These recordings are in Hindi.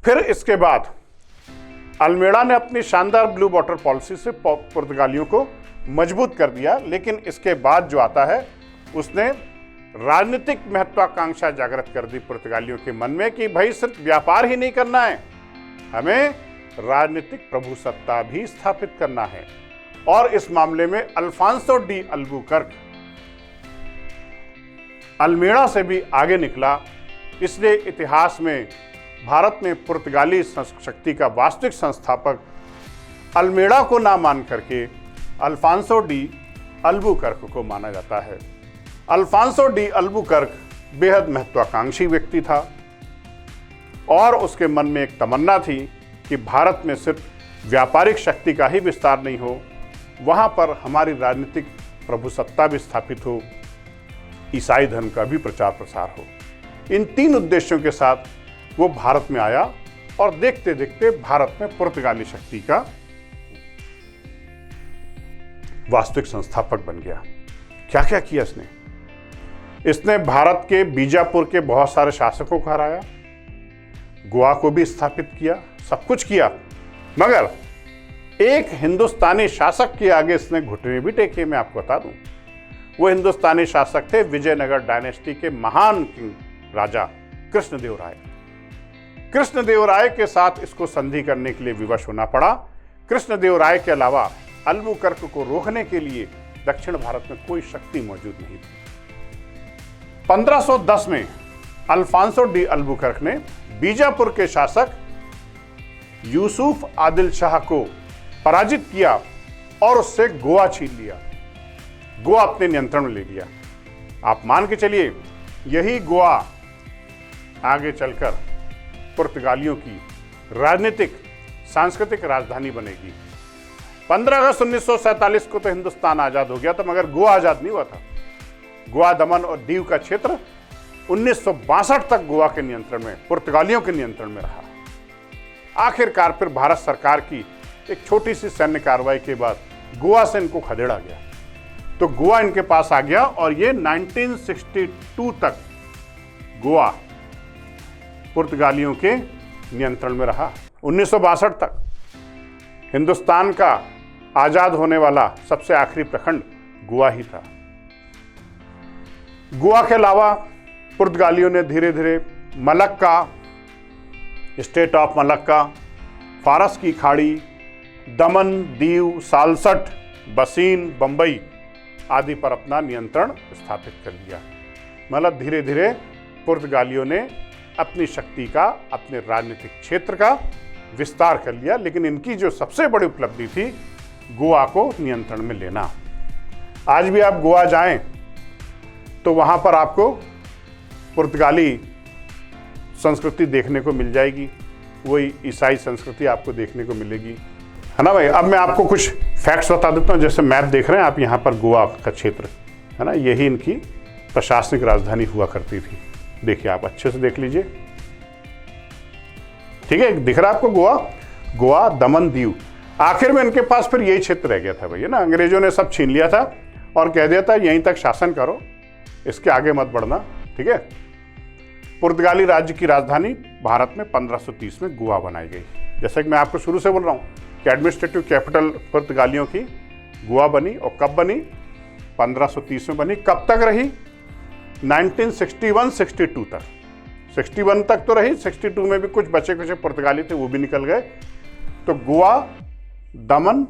फिर इसके बाद अल्मेड़ा ने अपनी शानदार ब्लू वाटर पॉलिसी से पुर्तगालियों को मजबूत कर दिया, लेकिन इसके बाद जो आता है उसने राजनीतिक महत्वाकांक्षा जागृत कर दी पुर्तगालियों के मन में कि भाई सिर्फ व्यापार ही नहीं करना है, हमें राजनीतिक प्रभुसत्ता भी स्थापित करना है। और इस मामले में अल्फांसो डी अल्बुकर्क अल्मेड़ा से भी आगे निकला। इसलिए इतिहास में भारत में पुर्तगाली शक्ति का वास्तविक संस्थापक अल्मेड़ा को ना मान करके अल्फांसो डी अल्बुकर्क को माना जाता है। अल्फांसो डी अल्बुकर्क बेहद महत्वाकांक्षी व्यक्ति था और उसके मन में एक तमन्ना थी कि भारत में सिर्फ व्यापारिक शक्ति का ही विस्तार नहीं हो, वहाँ पर हमारी राजनीतिक प्रभुसत्ता भी स्थापित हो, ईसाई धर्म का भी प्रचार प्रसार हो। इन तीन उद्देश्यों के साथ वो भारत में आया और देखते देखते भारत में पुर्तगाली शक्ति का वास्तविक संस्थापक बन गया। क्या क्या किया इसने भारत के बीजापुर के बहुत सारे शासकों को हराया, गोवा को भी स्थापित किया, सब कुछ किया, मगर एक हिंदुस्तानी शासक के आगे इसने घुटने भी टेके। मैं आपको बता दूं, वो हिंदुस्तानी शासक थे विजयनगर डायनेस्टी के महान राजा कृष्णदेवराय। कृष्णदेवराय के साथ इसको संधि करने के लिए विवश होना पड़ा। कृष्णदेवराय के अलावा अल्बुकर्क को रोकने के लिए दक्षिण भारत में कोई शक्ति मौजूद नहीं थी। 1510 में अल्फांसो डी अल्बुकर्क ने बीजापुर के शासक यूसुफ आदिल शाह को पराजित किया और उससे गोवा छीन लिया, गोवा अपने नियंत्रण में ले लिया। आप मान के चलिए यही गोवा आगे चलकर पुर्तगालियों की राजनीतिक सांस्कृतिक राजधानी बनेगी। 15 अगस्त 1947 को तो हिंदुस्तान आजाद हो गया था, मगर गोवा आजाद नहीं हुआ था। गोवा, दमन और दीव का क्षेत्र 1962 तक गोवा के नियंत्रण में, पुर्तगालियों के नियंत्रण में रहा। आखिरकार फिर भारत सरकार की एक छोटी सी सैन्य कार्रवाई के बाद गोवा से इनको खदेड़ा गया, तो गोवा इनके पास आ गया और ये 1962 तक गोवा पुर्तगालियों के नियंत्रण में रहा। 1962 तक हिंदुस्तान का आजाद होने वाला सबसे आखिरी प्रखंड गोवा ही था। गोवा के अलावा पुर्तगालियों ने धीरे धीरे मलक्का, स्टेट ऑफ मलक्का, फारस की खाड़ी, दमन, दीव, सालसट, बसीन, बंबई आदि पर अपना नियंत्रण स्थापित कर लिया। मतलब धीरे धीरे पुर्तगालियों ने अपनी शक्ति का, अपने राजनीतिक क्षेत्र का विस्तार कर लिया। लेकिन इनकी जो सबसे बड़ी उपलब्धि थी गोवा को नियंत्रण में लेना। आज भी आप गोवा जाएं तो वहाँ पर आपको पुर्तगाली संस्कृति देखने को मिल जाएगी, वही ईसाई संस्कृति आपको देखने को मिलेगी, है ना भाई। अब मैं आपको कुछ फैक्ट्स बता देता हूँ। जैसे मैप देख रहे हैं आप, यहाँ पर गोवा का क्षेत्र है ना, यही इनकी प्रशासनिक राजधानी हुआ करती थी। देखिए आप अच्छे से देख लीजिए, ठीक है, दिख रहा है आपको गोवा, गोवा, दमन, दीव। आखिर में इनके पास फिर यही क्षेत्र रह गया था भैया ना, अंग्रेजों ने सब छीन लिया था और कह दिया था यहीं तक शासन करो, इसके आगे मत बढ़ना, ठीक है। पुर्तगाली राज्य की राजधानी भारत में 1530 में गोवा बनाई गई। जैसे कि मैं आपको शुरू से बोल रहा हूँ कि एडमिनिस्ट्रेटिव कैपिटल पुर्तगालियों की गोवा बनी, और कब बनी? 1530 में बनी। कब तक रही? 1961-62 तक। 61 तक तो रही, 62 में भी कुछ बचे कुछ पुर्तगाली थे, वो भी निकल गए। तो गोवा, दमन,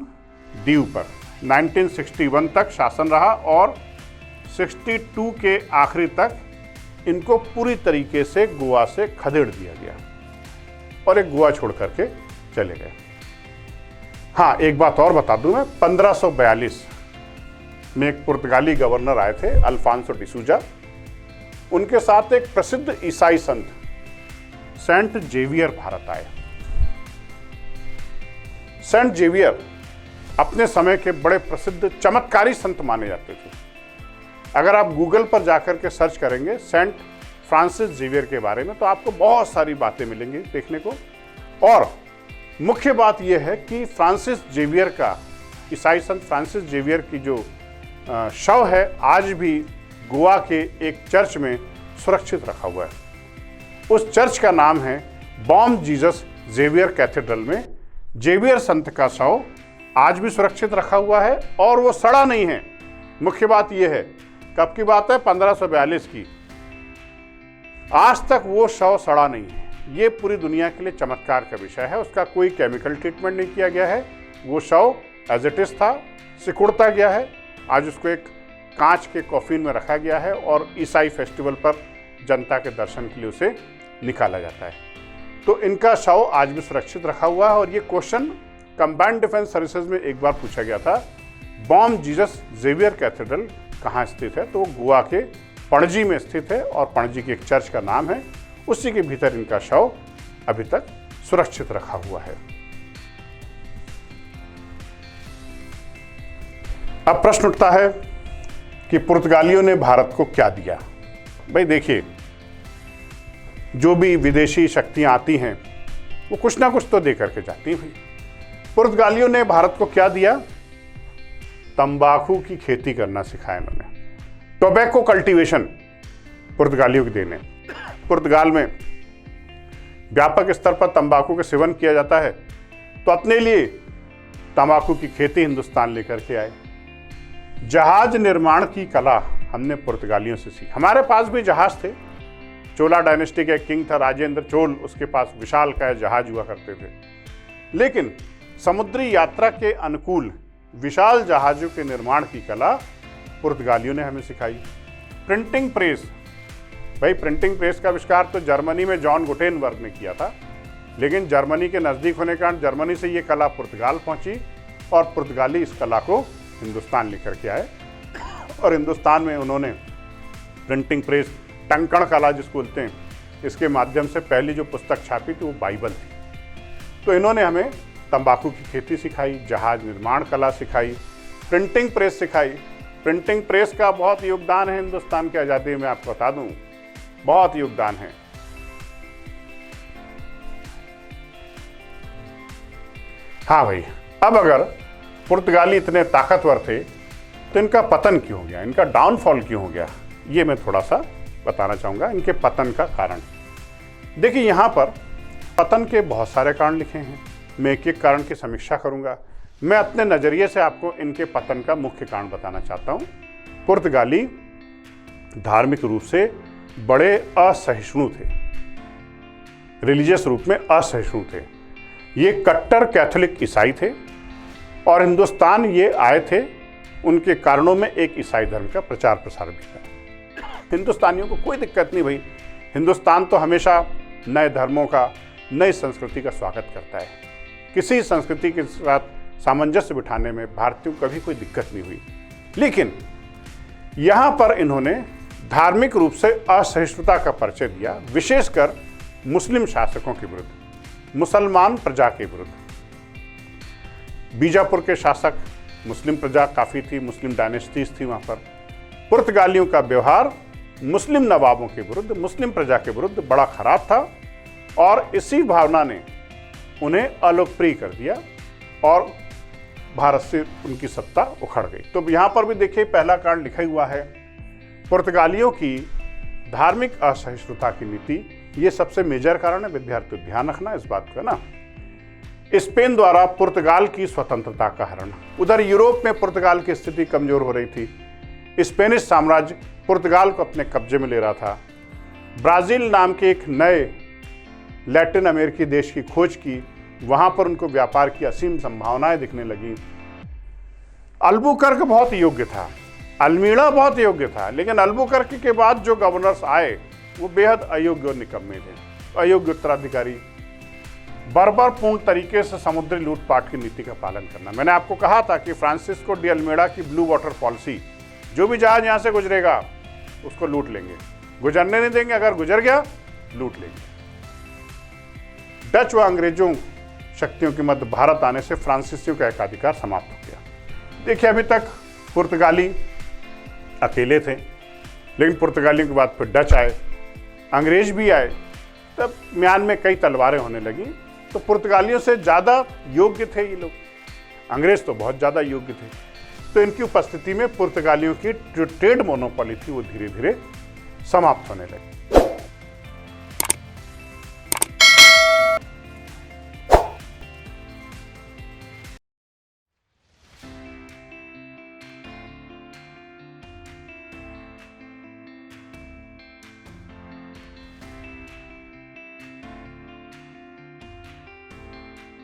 दीव पर 1961 तक शासन रहा और 62 के आखिरी तक इनको पूरी तरीके से गोवा से खदेड़ दिया गया और एक गोवा छोड़ करके चले गए। हाँ, एक बात और बता दूं मैं, 1542 में एक पुर्तगाली गवर्नर आए थे, अल्फांसो डिसूजा। उनके साथ एक प्रसिद्ध ईसाई संत सेंट जेवियर भारत आए। सेंट जेवियर अपने समय के बड़े प्रसिद्ध चमत्कारी संत माने जाते थे। अगर आप गूगल पर जाकर के सर्च करेंगे सेंट फ्रांसिस जेवियर के बारे में, तो आपको बहुत सारी बातें मिलेंगी देखने को। और मुख्य बात यह है कि फ्रांसिस जेवियर का, ईसाई संत फ्रांसिस जेवियर की जो शव है, आज भी गोवा के एक चर्च में सुरक्षित रखा हुआ है। उस चर्च का नाम है बॉम जीसस जेवियर कैथेड्रल में जेवियर संत का शव आज भी सुरक्षित रखा हुआ है और वो सड़ा नहीं है। मुख्य बात यह है, कब की बात है, 1542 की। आज तक वो शव सड़ा नहीं है। ये पूरी दुनिया के लिए चमत्कार का विषय है। उसका कोई केमिकल ट्रीटमेंट नहीं किया गया है। वो शव एज इट इज था, सिकुड़ता गया है। आज उसको एक कांच के कॉफिन में रखा गया है और ईसाई फेस्टिवल पर जनता के दर्शन के लिए उसे निकाला जाता है। तो इनका शव आज भी सुरक्षित रखा हुआ है। और ये क्वेश्चन कंबाइंड डिफेंस सर्विसेज में एक बार पूछा गया था, बॉम जीसस जेवियर कैथेड्रल कहाँ स्थित है, तो वो गोवा के पणजी में स्थित है और पणजी की एक चर्च का नाम है, उसी के भीतर इनका शव अभी तक सुरक्षित रखा हुआ है। अब प्रश्न उठता है कि पुर्तगालियों ने भारत को क्या दिया। भाई देखिए, जो भी विदेशी शक्तियां आती हैं वो कुछ ना कुछ तो दे करके जाती हैं। पुर्तगालियों ने भारत को क्या दिया? तंबाकू की खेती करना सिखाया इन्होंने। टोबैको कल्टीवेशन पुर्तगालियों की देन है। पुर्तगाल में व्यापक स्तर पर तंबाकू का सेवन किया जाता है, तो अपने लिए तंबाकू की खेती हिंदुस्तान लेकर के आए। जहाज निर्माण की कला हमने पुर्तगालियों से सीखी। हमारे पास भी जहाज थे। चोला डायनेस्टी का एक किंग था राजेंद्र चोल, उसके पास विशालकाय जहाज हुआ करते थे। लेकिन समुद्री यात्रा के अनुकूल विशाल जहाजों के निर्माण की कला पुर्तगालियों ने हमें सिखाई। प्रिंटिंग प्रेस, भाई प्रिंटिंग प्रेस का आविष्कार तो जर्मनी में जॉन गुटेनबर्ग ने किया था, लेकिन जर्मनी के नज़दीक होने के कारण जर्मनी से ये कला पुर्तगाल पहुंची और पुर्तगाली इस कला को हिंदुस्तान लेकर के आए। और हिंदुस्तान में उन्होंने प्रिंटिंग प्रेस, टंकण कला जिसको बोलते हैं, इसके माध्यम से पहली जो पुस्तक छापी थी वो बाइबल थी। तो इन्होंने हमें तंबाकू की खेती सिखाई, जहाज निर्माण कला सिखाई, प्रिंटिंग प्रेस सिखाई। प्रिंटिंग प्रेस का बहुत योगदान है हिंदुस्तान की आज़ादी में, आपको बता दूं, बहुत योगदान है। हाँ भाई, अब अगर पुर्तगाली इतने ताकतवर थे तो इनका पतन क्यों हो गया, इनका डाउनफॉल क्यों हो गया, ये मैं थोड़ा सा बताना चाहूँगा, इनके पतन का कारण। देखिए, यहाँ पर पतन के बहुत सारे कारण लिखे हैं। मैं एक एक कारण की समीक्षा करूँगा। मैं अपने नज़रिए से आपको इनके पतन का मुख्य कारण बताना चाहता हूँ। पुर्तगाली धार्मिक रूप से बड़े असहिष्णु थे, रिलीजियस रूप में असहिष्णु थे। ये कट्टर कैथोलिक ईसाई थे और हिंदुस्तान ये आए थे, उनके कारणों में एक ईसाई धर्म का प्रचार प्रसार भी था। हिंदुस्तानियों को कोई दिक्कत नहीं भाई, हिंदुस्तान तो हमेशा नए धर्मों का, नई संस्कृति का स्वागत करता है। किसी संस्कृति के साथ सामंजस्य बिठाने में भारतीयों को कभी कोई दिक्कत नहीं हुई। लेकिन यहाँ पर इन्होंने धार्मिक रूप से असहिष्णुता का परिचय दिया, विशेषकर मुस्लिम शासकों के विरुद्ध, मुसलमान प्रजा के विरुद्ध। बीजापुर के शासक मुस्लिम प्रजा काफ़ी थी, मुस्लिम डायनेस्टीज थी वहाँ पर। पुर्तगालियों का व्यवहार मुस्लिम नवाबों के विरुद्ध, मुस्लिम प्रजा के विरुद्ध बड़ा खराब था और इसी भावना ने उन्हें अलोकप्रिय कर दिया और भारत से उनकी सत्ता उखड़ गई। तो यहाँ पर भी देखिए, पहला कारण लिखा हुआ है, पुर्तगालियों की धार्मिक असहिष्णुता की नीति, ये सबसे मेजर कारण है। विद्यार्थियों ध्यान रखना इस बात का ना। स्पेन द्वारा पुर्तगाल की स्वतंत्रता का हरण। उधर यूरोप में पुर्तगाल की स्थिति कमजोर हो रही थी। स्पेनिश साम्राज्य पुर्तगाल को अपने कब्जे में ले रहा था। ब्राज़ील नाम के एक नए लैटिन अमेरिकी देश की खोज की, वहाँ पर उनको व्यापार की असीम संभावनाएं दिखने लगी। अल्बुकर्क बहुत योग्य था, अल्मीड़ा बहुत योग्य था, लेकिन अल्बुकर्क के बाद जो गवर्नर्स आए वो बेहद अयोग्य और निकम्मे थे, अयोग्य उत्तराधिकारी। बर्बरपूर्ण तरीके से समुद्री लूटपाट की नीति का पालन करना। मैंने आपको कहा था कि फ्रांसिस्को डी अल्मेडा की ब्लू वाटर पॉलिसी, जो भी जहाज यहाँ से गुजरेगा उसको लूट लेंगे, गुजरने नहीं देंगे, अगर गुजर गया लूट लेंगे। डच व अंग्रेजों शक्तियों के मध्य भारत आने से फ्रांसीसियों का एकाधिकार समाप्त हो गया। देखिए, अभी तक पुर्तगाली अकेले थे, लेकिन पुर्तगालियों के बाद फिर डच आए, अंग्रेज भी आए, तब म्यान में कई तलवारें होने लगी। तो पुर्तगालियों से ज़्यादा योग्य थे ये लोग, अंग्रेज तो बहुत ज़्यादा योग्य थे। तो इनकी उपस्थिति में पुर्तगालियों की जो ट्रेड मोनोपोली थी वो धीरे धीरे समाप्त होने लगी।